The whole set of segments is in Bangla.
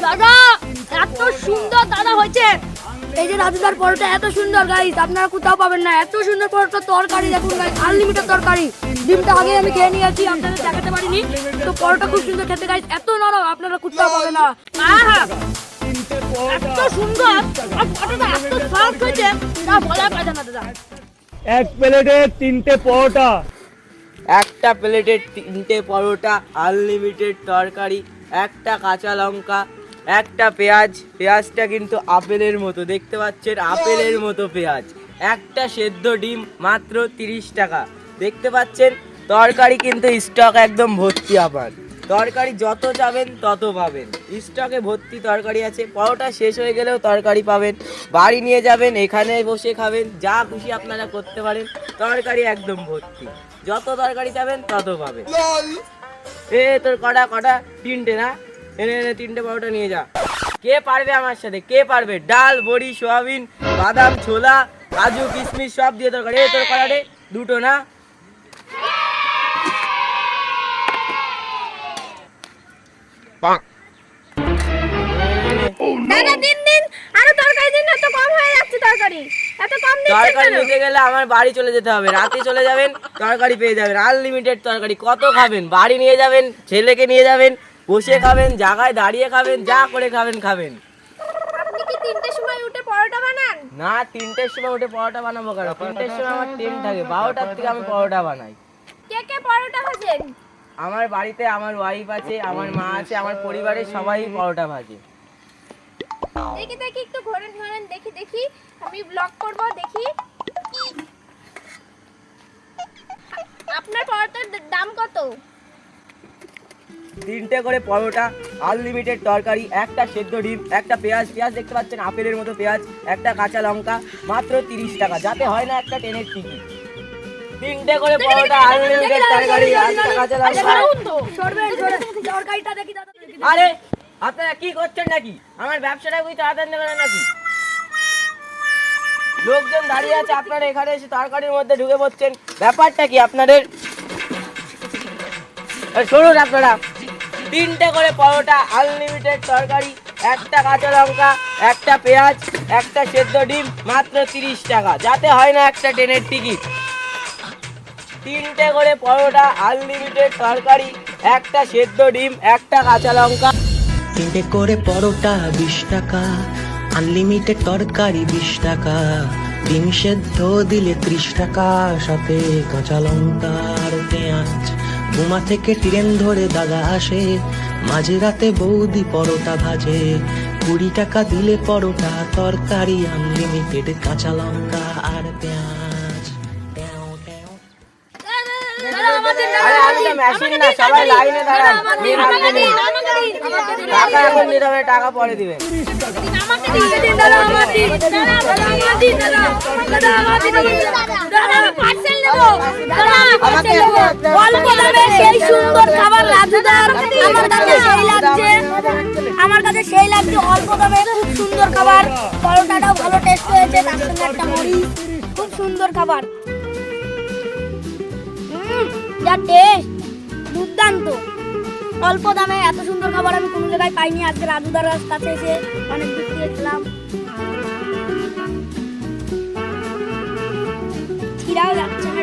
দাদা এত সুন্দর দাদা হয়েছে। এই যে রাজুদার পরোটা এত সুন্দর গাইস, আপনারা কোথাও পাবেন না এত সুন্দর পরোটা। তরকারি দেখুন গাইস, আনলিমিটেড তরকারি। ডিমটা আগে আমি খেয়ে নিয়েছি, আপনাদের দেখাতে পারিনি। তো পরোটা খুব সুন্দর খেতে গাইস, এত নরম, আপনারা কোথাও পাবেন না। আহা এত সুন্দর আর পরোটাটা এত সফট হয়েছে, তা বলা যায় না দাদা। এক প্লেটে 3টে পরোটা, একটা প্লেটে 3টে পরোটা, আনলিমিটেড তরকারি, একটা কাঁচা লঙ্কা, একটা পেঁয়াজ। পেঁয়াজটা কিন্তু আপেলের মতো, দেখতে পাচ্ছেন আপেলের মতো পেঁয়াজ। একটা সেদ্ধ ডিম মাত্র 30 টাকা, দেখতে পাচ্ছেন। তরকারি কিন্তু স্টক একদম ভর্তি, আবার তরকারি যত যাবেন তত পাবেন। স্টকে ভর্তি তরকারি আছে। পরোটা শেষ হয়ে গেলেও তরকারি পাবেন, বাড়ি নিয়ে যাবেন, এখানে বসে খাবেন, যা খুশি আপনারা করতে পারেন। তরকারি একদম ভর্তি, যত তরকারি যাবেন তত পাবেন। তোর কটা 3টে না? এনে 3টে পরোটা নিয়ে যা। কে পারবে আমার সাথে? কে পারবে? ডাল, বড়ি, সোয়াবিন, বাদাম, ছোলা, কাজু, কিশমিশ সব দিয়ে তরকারি। তোর কটা রে? 2টো না? দাদা দিন দিন আরো তরকারি দিন, এত কম হয়ে যাচ্ছে তরকারি, এত কম দিচ্ছেন তরকারি কেন? নিতে গেলে আমার বাড়ি চলে যেতে হবে, রাতে চলে যাবেন, তরকারি পেয়ে যাবেন। আনলিমিটেড তরকারি, কত খাবেন? বাড়ি নিয়ে যাবেন, ছেলেকে নিয়ে যাবেন, বসে খাবেন, জায়গায় দাঁড়িয়ে খাবেন, যা করে খাবেন। আপনি কি 3টের সময় উঠে পরোটা বানান? না, 3টের সময় উঠে পরোটা বানাবো কেন? 3টের সময় আমার ট্রেন থাকে, 12টার থেকে আমি পরোটা বানাই। কে কে পরোটা ভাজেন? আমার বাড়িতে আমার ওয়াইফ আছে, আমার মা আছে, আমার পরিবারের সবাই পরোটা ভাজে। দেখি দেখি একটু ঘোরেন দেখি আমি ব্লগ করব দেখি। আপনার পরোটার দাম কত? 3টে করে পরোটা, আনলিমিটেড তরকারি, একটা সেদ্ধ ডিম, একটা পেঁয়াজ দেখতে পাচ্ছেন আপেলের মতো পেঁয়াজ, একটা কাঁচা লঙ্কা, মাত্র 30 টাকা, যাতে হয় না একটা ট্রেনের টিকিট। 3টে করে পরোটা, আনলিমিটেড তরকারি, একটা কাঁচা লঙ্কা। তরকারিটা দেখি দাদা। আরে আপনারা কি করছেন নাকি? আমার ব্যবসাটা বুঝি তাড়াতাড়ি নেবেন নাকি? লোকজন দাঁড়িয়ে আছে, আপনারা এখানে এসে তরকারির মধ্যে ঢুকে পড়ছেন, ব্যাপারটা কি আপনাদের? শুনুন আপনারা, 3টে করে পরোটা, আনলিমিটেড তরকারি, একটা কাঁচা লঙ্কা, একটা পেঁয়াজ, একটা সেদ্ধ ডিম, মাত্র 30 টাকা, যাতে হয় না একটা ট্রেনের টিকিট। 3টে করে পরোটা, আনলিমিটেড তরকারি, একটা সেদ্ধ ডিম, একটা কাঁচা লঙ্কা। 3টে করে পরোটা 20 টাকা, আনলিমিটেড তরকারি 20 টাকা, ডিম সেদ্ধ দিলে 30 টাকা, সাথে কাঁচা লঙ্কা আর পেঁয়াজ। ঘুমা থেকে ট্রেন ধরে দাদা আসে, মাঝরাতে বৌদি পরোটা ভাজে। 20 টাকা দিলে পরোটা তরকারি, আনলিমিটেড কাঁচা লঙ্কা আর পেঁয়াজ। আরে আমি তো মেশিন না, সবাই লাইনে দাঁড়ান। টাকা এখন দিতে হবে, টাকা পরে দিবেন। আমার কাছে সেই লাগছে, অল্প দামে খুব সুন্দর খাবার। পরোটাটাও ভালো টেস্ট হয়েছে, তার সঙ্গে একটা মরিচ, খুব সুন্দর খাবার। যা টেস্ট, দুর্দান্ত। অল্প দামে এত সুন্দর খাবার আমি কোনো জায়গায় পাইনি। আজকে রাজুদার কাছে এসে অনেক দূর দিয়ে খেলাম। খিরাও যাচ্ছে না,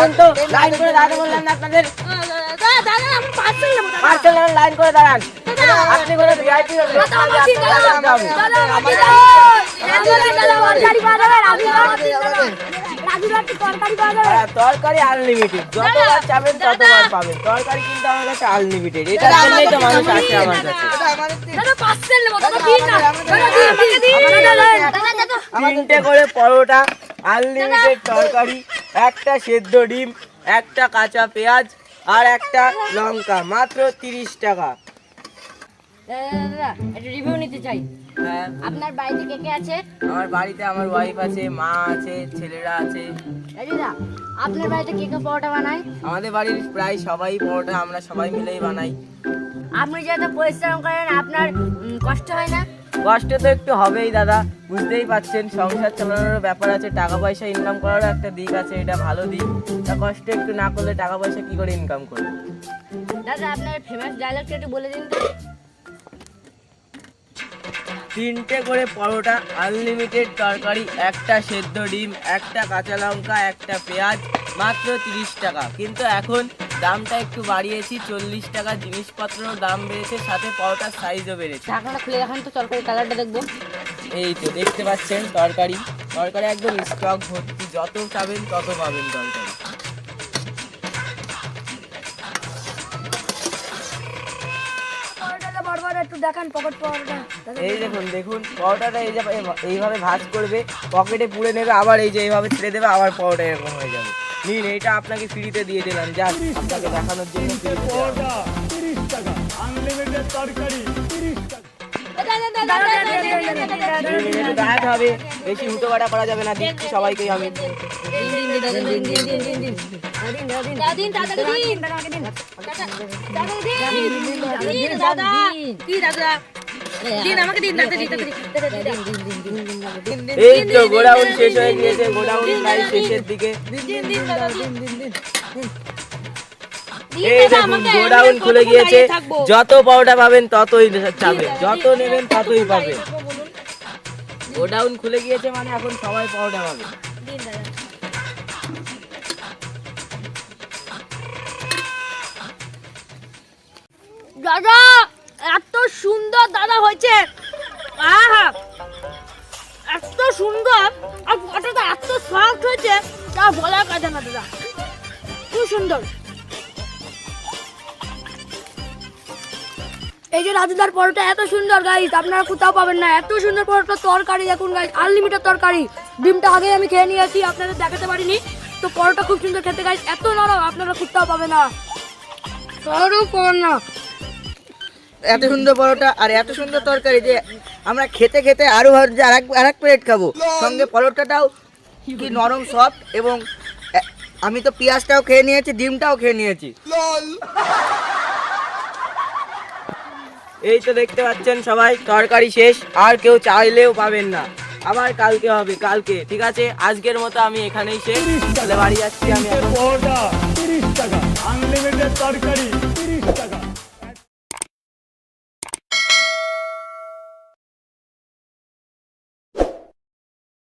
একটু লাইন করে দাঁড়াতে বললাম না আপনাদের? পার্সেল লাইন করে দাঁড়ান। আপনি করে ভিআইপি তরকারি আনলিমিটেড, যতবার চাবেন ততবার পাবেন। তরকারি কিন্তু আমার কাছে আনলিমিটেড, এটার জন্যই তো মানুষ আসে আমার কাছে। 3টে করে পরোটা, আনলিমিটেড তরকারি, একটা সেদ্ধ ডিম, একটা কাঁচা পেঁয়াজ আর একটা লঙ্কা, মাত্র 30 টাকা। দাদা একটা রিভিউ নিতে চাই। হ্যাঁ, আপনার বাড়িতে কে কে আছে? আমার বাড়িতে আমার ওয়াইফ আছে, মা আছে, ছেলেরা আছে। দাদা আপনার বাড়িতে কে কে পরোটা বানায়? আমাদের বাড়ির প্রায় সবাই পরোটা আমরা সবাই মিলেই বানাই। আপনি যেহেতু পরিশ্রম করেন, আপনার কষ্ট হয় না? কষ্ট তো একটু হবেই দাদা, বুঝতেই পারছেন, সংসার চালানোর ব্যাপার আছে, টাকা পয়সা ইনকাম করারও একটা দিক আছে, এটা ভালো দিক। তা কষ্ট একটু না করলে টাকা পয়সা কি করে ইনকাম করবে? দাদা আপনার ফেমাস ডায়লগটা একটু বলে দিন তো। 3টে করে পরোটা, আনলিমিটেড তরকারি, একটা সেদ্ধ ডিম, একটা কাঁচা লঙ্কা, একটা পেঁয়াজ, মাত্র 30 টাকা। কিন্তু এখন দামটা একটু বাড়িয়েছি, 40 টাকা। জিনিসপত্রের দাম বেড়েছে, সাথে পরোটার সাইজও বেড়েছে। ঢাকনাটা খুলে দেখান তো, তরকারি কালারটা দেখবো। এই তো দেখতে পাচ্ছেন তরকারি একদম স্টক ভর্তি, যত চাবেন তত পাবেন তরকারি। পরোটাটা বারবার একটু দেখান, পকেট পরোটা। এই দেখুন পরোটাটা এইভাবে ভাঁজ করবে, পকেটে পুড়ে নেবে, আবার এই যে এইভাবে ছেড়ে দেবে, আবার পরোটা এরকম হয়ে যাবে। নিন, এইটা আপনাকে ফ্রিতে দিয়ে দিলাম, জাস্ট আপনাকে দেখানোর জন্য free তে দেওয়া। পরোটা 30 টাকা, আনলিমিটেড তরকারি 30 টাকা। একটু দাঁড়াতে হবে, বেশি হুটোপাটা করা যাবে না, দিচ্ছি সবাইকে আমি। এই তো গোডাউন শেষ হয়ে গিয়েছে, গোডাউন প্রায় শেষের দিকে। এই দেখুন গোডাউন খুলে গিয়েছে, যত পরোটা পাবেন ততই চাবে, যত নেবেন ততই পাবে। গোডাউন খুলে গিয়েছে মানে এখন সবাই পরোটা পাবে। দাদা এত সুন্দর দাদা হয়েছে, আহা এত সুন্দর, আর পরোটাটা এত সফট হয়েছে তা বলার কথা না দাদা, খুব সুন্দর। এই যে রাজুদার পরোটা এত সুন্দর গাইস, আপনারা কোথাও পাবেন না এত সুন্দর পরোটা। তরকারি দেখুন গাইস, আনলিমিটেড তরকারি। ডিমটা আগে আমি খেয়ে নিয়েছি, আপনাদের দেখাতে পারিনি। তো পরোটা খুব সুন্দর খেতে গাইস, এত নরম, আপনারা কোথাও পাবেন না, সরও পাবেন না। এত সুন্দর পরোটা আর এত সুন্দর তরকারি যে আমরা খেতে খেতে আরো ভাবছি আরেক প্লেট খাবো। সঙ্গে পরোটাটাও কি নরম সফট, এবং আমি তো পেঁয়াজটাও খেয়ে নিয়েছি, ডিমটাও খেয়ে নিয়েছি। এই তো দেখতে পাচ্ছেন সবাই, তরকারি শেষ, আর কেউ চাইলেও পাবেন না। আবার কালকে হবে, কালকে। ঠিক আছে, আজকের মতো আমি এখানেই শেষ, তাহলে বাড়ি যাচ্ছি আমি এখন। পরোটা 30 টাকা, আনলিমিটেড তরকারি 30 টাকা।